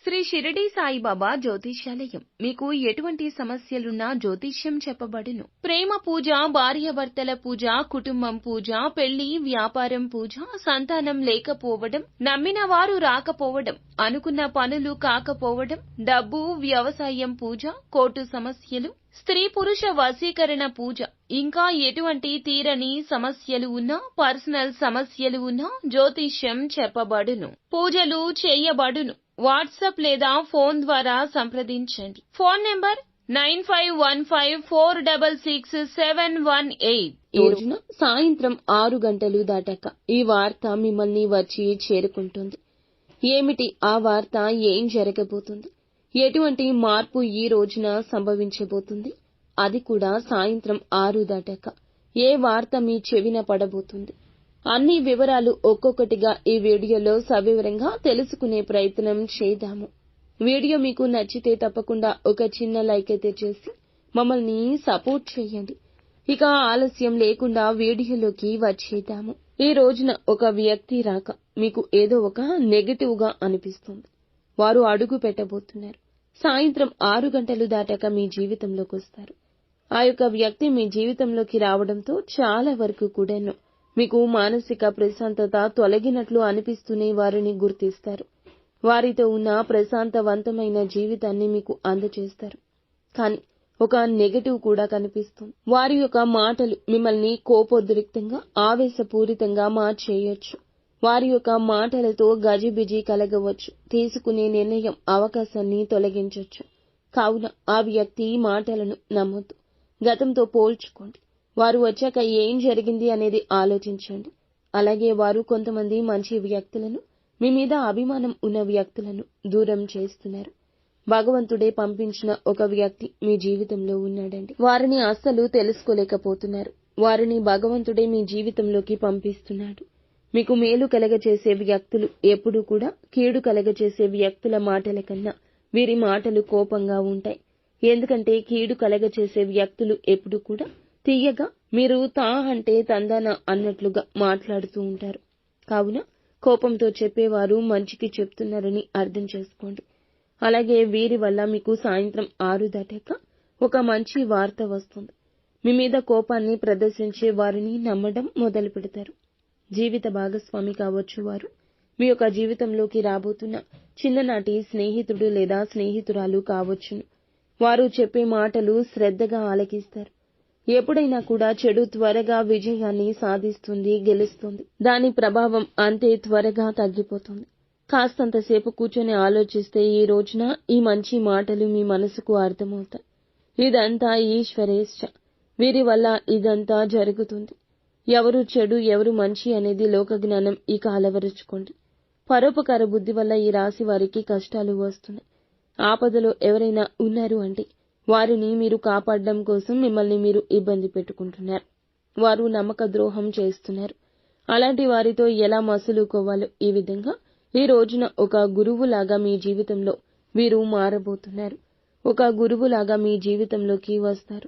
శ్రీ షిరిడి సాయిబాబా జ్యోతిష్యాలయం మీకు ఎటువంటి సమస్యలున్నా జ్యోతిష్యం చెప్పబడును. ప్రేమ పూజ, భార్యాభర్తల పూజ, కుటుంబం పూజ, పెళ్లి, వ్యాపారం పూజ, సంతానం లేకపోవడం, నమ్మిన వారు రాకపోవడం, అనుకున్న పనులు కాకపోవడం, డబ్బు, వ్యవసాయం పూజ, కోర్టు సమస్యలు, స్త్రీ పురుష వశీకరణ పూజ, ఇంకా ఎటువంటి తీరని సమస్యలు ఉన్నా, పర్సనల్ సమస్యలు ఉన్నా జ్యోతిష్యం చెప్పబడును. పూజలు చేయబడును. వాట్సాప్ లేదా ఫోన్ ద్వారా సంప్రదించండి. Phone number 9515466718. ఈ రోజున సాయంత్రం 6 గంటలు దాటాక ఈ వార్త మిమ్మల్ని వచ్చి చేరుకుంటుంది. ఏమిటి ఆ వార్త? ఏం జరగబోతుంది? ఎటువంటి మార్పు ఈ రోజున సంభవించబోతుంది? అది కూడా సాయంత్రం 6 దాటాక ఏ వార్త మీ చెవిన పడబోతుంది? అన్ని వివరాలు ఒక్కొక్కటిగా ఈ వీడియోలో సవివరంగా తెలుసుకునే ప్రయత్నం చేద్దాము. వీడియో మీకు నచ్చితే తప్పకుండా ఒక చిన్న లైక్ అయితే చేసి మమ్మల్ని సపోర్ట్ చేయండి. ఇక ఆలస్యం లేకుండా వీడియోలోకి వచ్చేద్దాము. ఈ రోజున ఒక వ్యక్తి రాక మీకు ఏదో ఒక నెగటివ్ గా అనిపిస్తుంది. వారు అడుగు పెట్టబోతున్నారు. సాయంత్రం 6 గంటలు దాటాక మీ జీవితంలోకి వస్తారు. ఆ యొక్క వ్యక్తి మీ జీవితంలోకి రావడంతో చాలా వరకు కూడాను మీకు మానసిక ప్రశాంతత తొలగినట్లు అనిపిస్తూనే వారిని గుర్తిస్తారు. వారితో ఉన్న ప్రశాంతవంతమైన జీవితాన్ని మీకు అందజేస్తారు. కానీ ఒక నెగటివ్ కూడా కనిపిస్తుంది. వారి యొక్క మాటలు మిమ్మల్ని కోపోద్రిక్తంగా, ఆవేశపూరితంగా మార్చేయొచ్చు. వారి యొక్క మాటలతో గజిబిజి కలగవచ్చు. తీసుకునే నిర్ణయం అవకాశాన్ని తొలగించొచ్చు. కావున ఆ వ్యక్తి మాటలను నమ్మొద్దు. గతంతో పోల్చుకోండి. వారు వచ్చాక ఏం జరిగింది అనేది ఆలోచించండి. అలాగే వారు కొంతమంది మంచి వ్యక్తులను, మీ మీద అభిమానం ఉన్న వ్యక్తులను దూరం చేస్తున్నారు. భగవంతుడే పంపించిన ఒక వ్యక్తి మీ జీవితంలో ఉన్నాడండి. వారిని అస్సలు తెలుసుకోలేకపోతున్నారు. వారిని భగవంతుడే మీ జీవితంలోకి పంపిస్తున్నాడు. మీకు మేలు కలగచేసే వ్యక్తులు ఎప్పుడూ కూడా కీడు కలగచేసే వ్యక్తుల మాటల కన్నా వీరి మాటలు కోపంగా ఉంటాయి. ఎందుకంటే కీడు కలగచేసే వ్యక్తులు ఎప్పుడూ కూడా తీయగా, మీరు తా అంటే తందాన అన్నట్లుగా మాట్లాడుతూ ఉంటారు. కావున కోపంతో చెప్పేవారు మంచికి చెప్తున్నారని అర్థం చేసుకోండి. అలాగే వీరి వల్ల మీకు సాయంత్రం 6 దాటాక ఒక మంచి వార్త వస్తుంది. మీ మీద కోపాన్ని ప్రదర్శించే వారిని నమ్మడం మొదలు పెడతారు. జీవిత భాగస్వామి కావచ్చు వారు. మీ యొక్క జీవితంలోకి రాబోతున్న చిన్ననాటి స్నేహితుడు లేదా స్నేహితురాలు కావచ్చును. వారు చెప్పే మాటలు శ్రద్ధగా ఆలకిస్తారు. ఎప్పుడైనా కూడా చెడు త్వరగా విజయాన్ని సాధిస్తుంది, గెలుస్తుంది. దాని ప్రభావం అంతే త్వరగా తగ్గిపోతుంది. కాస్తంతసేపు కూర్చొని ఆలోచిస్తే ఈ రోజున ఈ మంచి మాటలు మీ మనసుకు అర్థమవుతాయి. ఇదంతా ఈశ్వరేచ్ఛ. వీరి వల్ల ఇదంతా జరుగుతుంది. ఎవరు చెడు, ఎవరు మంచి అనేది లోకజ్ఞానం ఇక అలవరుచుకోండి. పరోపకార బుద్ధి వల్ల ఈ రాశి వారికి కష్టాలు వస్తున్నాయి. ఆపదలో ఎవరైనా ఉన్నారు అంటే వారిని మీరు కాపాడడం కోసం మిమ్మల్ని మీరు ఇబ్బంది పెట్టుకుంటున్నారు. వారు నమ్మక ద్రోహం చేస్తున్నారు. అలాంటి వారితో ఎలా మసులుకోవాలో ఈ విధంగా ఈ రోజున ఒక గురువులాగా మీ జీవితంలో వీరు మారబోతున్నారు. ఒక గురువులాగా మీ జీవితంలోకి వస్తారు.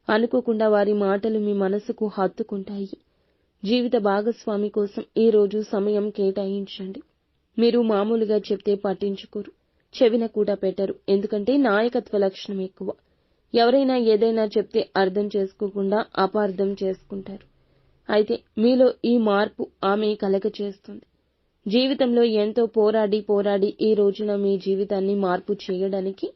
అనుకోకుండా వారి మాటలు మీ మనసుకు హత్తుకుంటాయి. జీవిత భాగస్వామి కోసం ఈ రోజు సమయం కేటాయించండి. మీరు మామూలుగా చెప్తే పట్టించుకోరు, చెవిన కూడా పెట్టరు. ఎందుకంటే నాయకత్వ లక్షణం ఎక్కువ. ఎవరైనా ఏదైనా చెప్తే అర్థం చేసుకోకుండా అపార్థం చేసుకుంటారు. అయితే మీలో ఈ మార్పు ఆమె కలగచేస్తుంది. జీవితంలో ఎంతో పోరాడి ఈ రోజున మీ జీవితాన్ని మార్పు చేయడానికి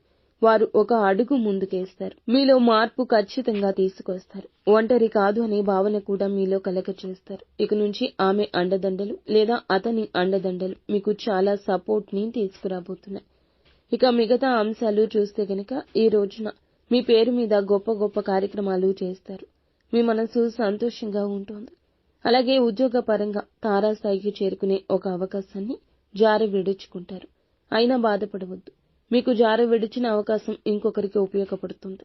వారు ఒక అడుగు ముందుకేస్తారు. మీలో మార్పు ఖచ్చితంగా తీసుకొస్తారు. ఒంటరి కాదు అనే భావన కూడా మీలో కలగచేస్తారు. ఇక నుంచి ఆమె అండదండలు లేదా అతని అండదండలు మీకు చాలా సపోర్ట్ ని తీసుకురాబోతున్నాయి. ఇక మిగతా అంశాలు చూస్తే గనక ఈ రోజున మీ పేరు మీద గొప్ప గొప్ప కార్యక్రమాలు చేస్తారు. మీ మనసు సంతోషంగా ఉంటుంది. అలాగే ఉద్యోగ పరంగా తారాస్థాయికి చేరుకునే ఒక అవకాశాన్ని జారి విడుచుకుంటారు. అయినా బాధపడవద్దు. మీకు జారి విడిచిన అవకాశం ఇంకొకరికి ఉపయోగపడుతుంది.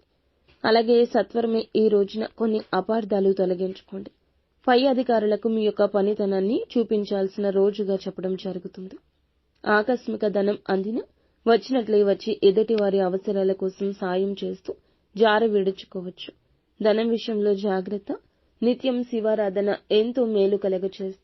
అలాగే సత్వరమే ఈ రోజున కొన్ని అపార్థాలు తొలగించుకోండి. పై అధికారులకు మీ యొక్క పనితనాన్ని చూపించాల్సిన రోజుగా చెప్పడం జరుగుతుంది. ఆకస్మిక ధనం అందిన వచ్చినట్లే వచ్చి ఎదుటి వారి అవసరాల కోసం సాయం చేస్తూ జార విడుచుకోవచ్చు. ధనం విషయంలో జాగ్రత్త. నిత్యం శివారాధన ఎంతో మేలు కలగచేస్తుంది.